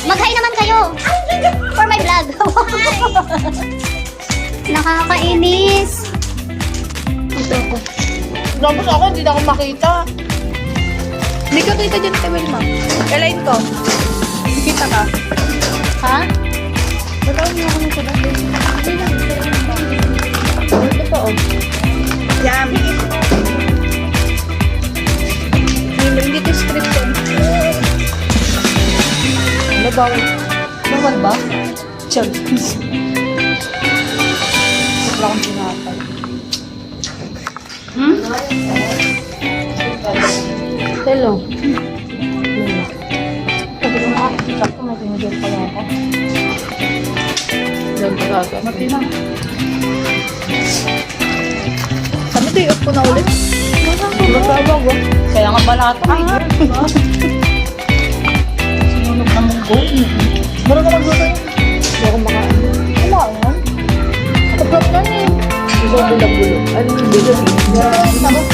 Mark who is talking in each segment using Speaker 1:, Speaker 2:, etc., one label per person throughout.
Speaker 1: Mag-hi naman kayo. For my vlog. Nakakainis. Ito ko.
Speaker 2: Tapos ako, hindi na ako makita. Hindi ka kita dyan, Tewel, ma. Elaine ko. Kita ka.
Speaker 1: Ha?
Speaker 2: Matawag niyo ako ng sabat. Ito po, oh. Yan. Hindi ko script yun. Ano ba?
Speaker 1: Bawal ba?
Speaker 2: Chug. Wala akong tinapay.
Speaker 1: Hello.
Speaker 2: Sabi ko nga, sakto may pinigil pala ako. Diyan talaga. Matinang. Sabi ko, i-off ko na ulit. Magkabag, oh. Kaya nga pala ito. Sinunog na mong go. Meron ka magluto yun. Hindi ako makain. Kumain. Kaprap na niya. Gusto ko bulag-bulo. Ano yung bilo-bilo? Tapos,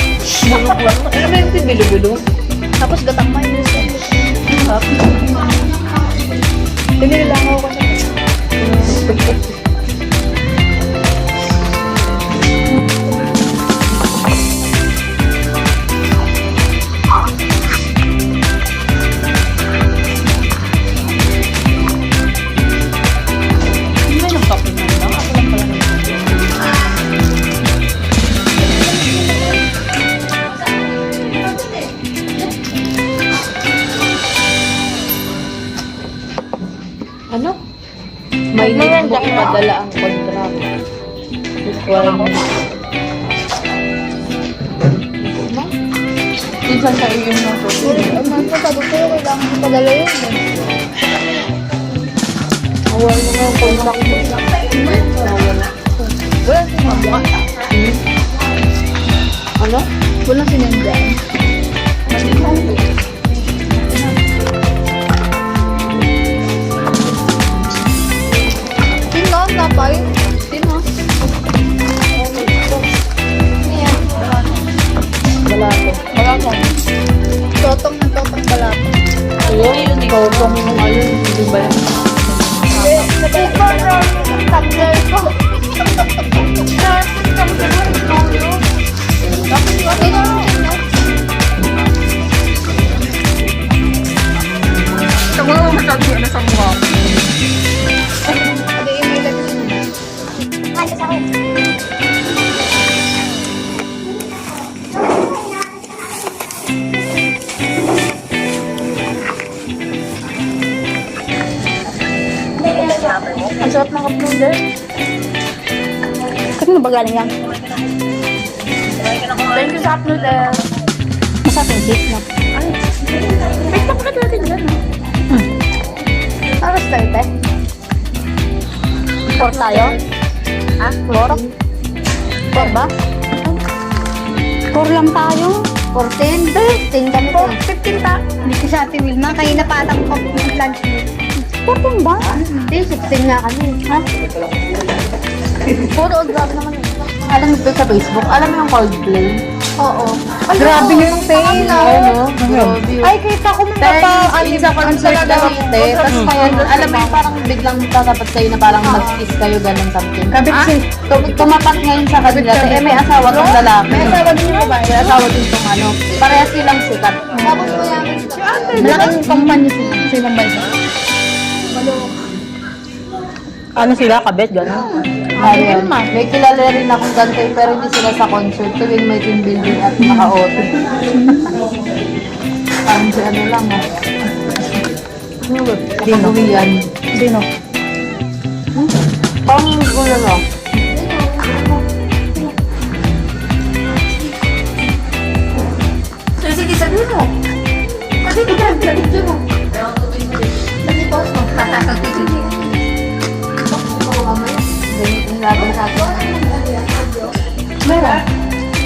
Speaker 2: alam mo yung bilo-bilo? Tapos gatang mayonnaise. Pinilang ako kasi.
Speaker 1: Ano?
Speaker 2: May need mo ipadala ang contract. Requirement. Minsan sa iyo yung mga ano pa sabi ko, kailangan ipadala yun. Awal mo nga ang contract mo. Wala sinanda. Ano? Wala sinanda. Napay? Sino? Ayan. Balato. Balato. Totong ng totong balato. Ayun, totong ng ayun. Hindi ba yan? Sabay ko ang tumbler ko. Tama mo masabi na sa mukha. Ang sarap ng cup noodle. Kanino ba galing yan? Thank you sa cup noodle.
Speaker 1: Masarap yung cake na.
Speaker 2: Ay, wait, napakad natin dyan.
Speaker 1: Para sa tayo, te? Four tayo? Ha? Four? Four ba? Four lang tayo. 14? 15 kami, te.
Speaker 2: 15 pa.
Speaker 1: Hindi ko sa Ate Wilma. Kanina pa atang lunch meet. 14 ba? Hindi, 16 nga kami. Ha?
Speaker 2: Puro grab naman yun.
Speaker 1: Alam mo sa Facebook? Alam mo yung Coldplay?
Speaker 2: Oo.
Speaker 1: Grabe na yung pain, no?
Speaker 2: Ay, kita ko mga
Speaker 1: Ayun sa concert na te. Tapos ngayon, alam mo yung parang biglang tatapat sa'yo na parang mag-kiss kayo, ganun something. Tumapat ngayon sa kanila. Eh, may asawa tong lalaki.
Speaker 2: May asawa din yung babae.
Speaker 1: May asawa din tong ano. Parehas silang sikat.
Speaker 2: Tapos mayaman sila.
Speaker 1: Malaking company silang ba ito?
Speaker 3: Ano sila? Kabet? Gano'n?
Speaker 1: Ayun. May kilala rin akong gantay pero hindi sila sa concert. Tuwing may team building at naka-auto. Parang si ano lang, oh.
Speaker 3: Sino?
Speaker 1: Kapaguyan.
Speaker 3: Sino?
Speaker 1: Parang yung gulo lang.
Speaker 2: Sige, sabihin mo. Kasi kita mo. Nag-post mo.
Speaker 1: Ganito yung laban sa akin.
Speaker 2: Meron.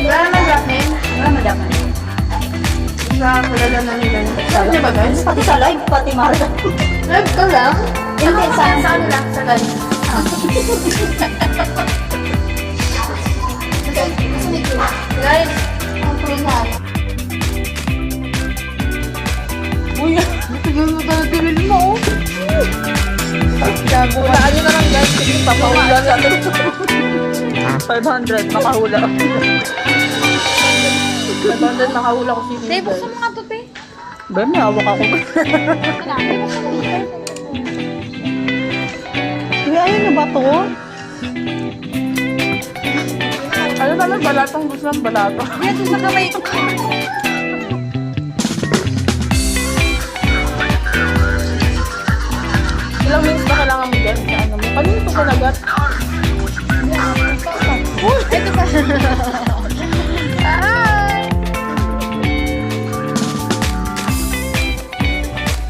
Speaker 2: Wala naman drop name. Wala naman drop name. Sa kalala na nila. Sabi niya ba guys?
Speaker 3: Pati sa live, pati Marta.
Speaker 2: Live ka lang? Hindi, sa ano lang? Sa guys. Guys, ang tuloy.
Speaker 1: Uy, tigil mo talaga rin mo, oh.
Speaker 3: Papahula lang. 500, makahula. 500 nakahula ko si
Speaker 2: Te, buksan mo nga to, te.
Speaker 3: Ba, may hawak ako. Kuya, ayun na ba to? Ano naman, balatong gusto ng balato.
Speaker 2: Yan, sa kamay.
Speaker 3: Ilang minutes ba kailangan mo dyan? Sa ano mo? Kanino ito kanagat?
Speaker 2: Ito pa.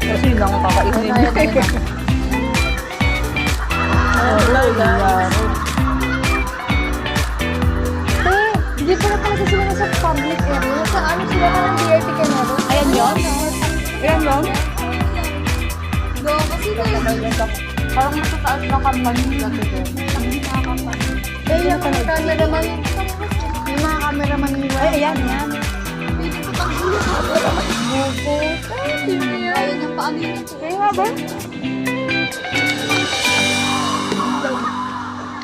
Speaker 3: Kasi yun lang ang kakainin. Wala,
Speaker 2: Hindi pala talaga sila nasa public area. Sa ano sila ka ng DRT ka na rin?
Speaker 3: Ayan yun? Ayan yun?
Speaker 2: Go, kasi
Speaker 3: Parang matataas na kampanya nila doon.
Speaker 2: eh, yung mga cameraman. Yung mga cameraman nila.
Speaker 3: Ay, ayan, yan.
Speaker 2: Ayun yung paano yun.
Speaker 3: Kaya nga ba?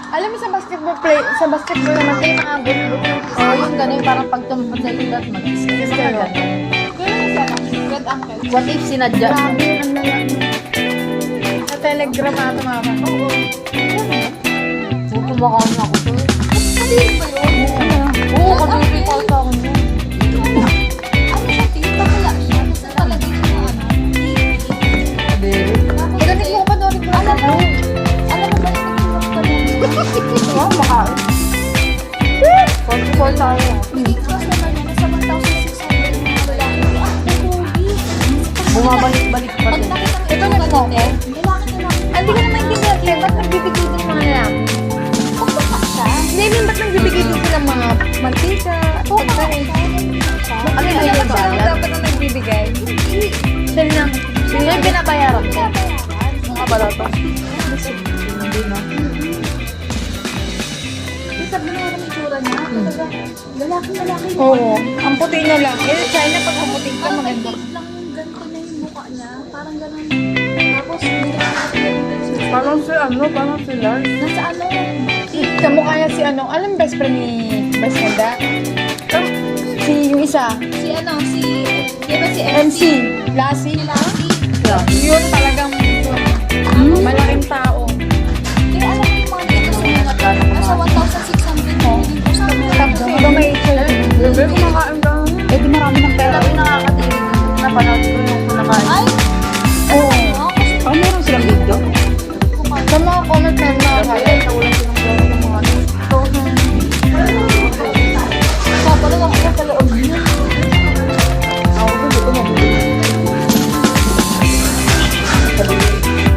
Speaker 2: Alam mo sa basketball naman kayo mga good.
Speaker 1: Oh, yung ganun, parang pag tumupad sa iyo, dapat mag-isip kayo.
Speaker 2: Kailan siya lang? God uncle.
Speaker 1: What if sinadya?
Speaker 2: Grabe yun, ang lalaki. Sa telegram ata mga ka. Oo.
Speaker 1: Kumakaon na ako to.
Speaker 2: Kadiri ba yun?
Speaker 1: Oo, kadiri pa sa akin yun.
Speaker 2: Ano siya? Tingin pa pala siya. Basta talaga yung ano.
Speaker 1: Kadiri.
Speaker 2: Ganit mo pa doon. Alam mo ba yung
Speaker 1: Oo, makain. Call tayo. Bumabalik-balik pa din.
Speaker 2: Ito na mo ko. Hindi ko naman maintindihan. Kaya ba't nagbibigay din mga lalaki? Hindi, ba't nagbibigay din sila mga mantika? Pagkain.
Speaker 1: Ano yung
Speaker 2: Dapat
Speaker 1: bayad?
Speaker 2: siya dapat ang nagbibigay. Siya lang.
Speaker 1: Sino yung binabayaran ko?
Speaker 3: Mga balato.
Speaker 1: Hindi na.
Speaker 2: Sabi mo yung itsura niya. Talaga, lalaki.
Speaker 3: Oo. Ang puti na lang. Eh, China pag ang puti ka,
Speaker 2: Parang
Speaker 3: maganda.
Speaker 2: maliit lang yung ganito na yung mukha niya. Parang ganun. Tapos, hindi na
Speaker 3: Parang si ano, parang si Lars.
Speaker 2: nasa ano?
Speaker 3: Kamukha niya si ano, alam best friend ni Best Ganda? Si yung isa,
Speaker 2: Si ano, si... Di ba si
Speaker 3: MC, Lassie.
Speaker 2: Lassie?
Speaker 3: Yun talagang malaking tao.